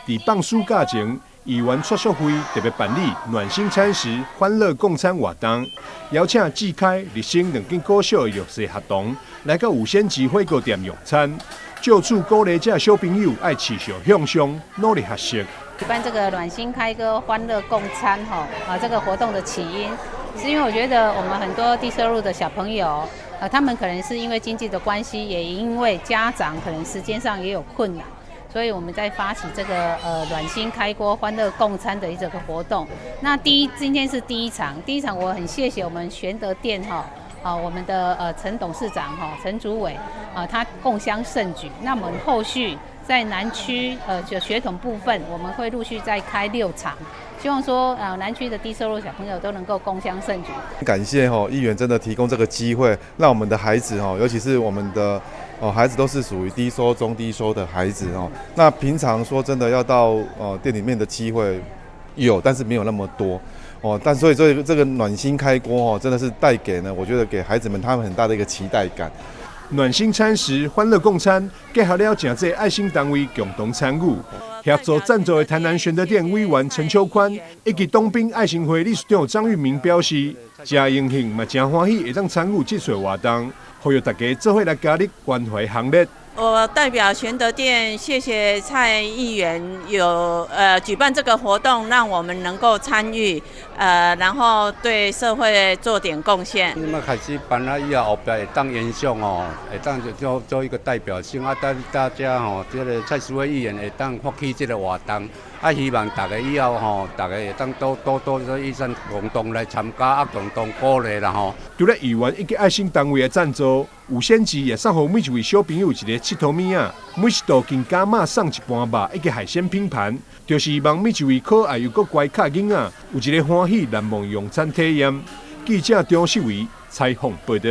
伫放暑假前，议员出席会特别办理暖心餐食欢乐共餐活动，邀请志开、立新两间高小的弱势学童来到五仙级火锅店用餐，就此鼓励这小朋友爱持续向上，努力学习。举办这个暖心开歌欢乐共餐这个活动的起因，是因为我觉得我们很多低收入的小朋友，他们可能是因为经济的关系，也因为家长可能时间上也有困难，所以我们在发起这个暖心开锅欢乐共餐的这个活动。那今天是第一场我很谢谢我们玄德店我们的陈董事长陈主委他共襄盛举。那我们后续在南区就学童部分，我们会陆续再开6场，希望说南区的低收入小朋友都能够共襄盛举。感谢议员真的提供这个机会，让我们的孩子尤其是我们的孩子都是属于低收、中低收的孩子那平常说真的要到店里面的机会有，但是没有那么多但所以这个暖心开锅真的是带给呢，我觉得给孩子们他们很大的一个期待感。暖心餐食欢乐共餐，结合了真侪爱心单位共同参与，协助赞助的台南玄德店委员陈秋宽以及东滨爱心会理事长张玉明表示，真荣幸嘛，真欢喜会当参与这项活动，呼吁大家做伙来加入关怀行列。我代表玄德店，谢谢蔡议员有举办这个活动，让我们能够参与，然后对社会做点贡献。那么开始办了以后，后边会当延续会当就做一个代表性等大家这个蔡淑慧议员会当发起这个活动，希望大家以后大家会当多医生共同来参加，共同鼓励啦除了议员以及爱心单位的赞助，有仙集也送予每一位小朋友一个佚佗物仔，每一道更加码送一盘肉以及海鲜拼盘，就是希望每一位可爱又搁乖巧囡仔有一个欢喜难忘用餐体验。记者张世伟采访报道。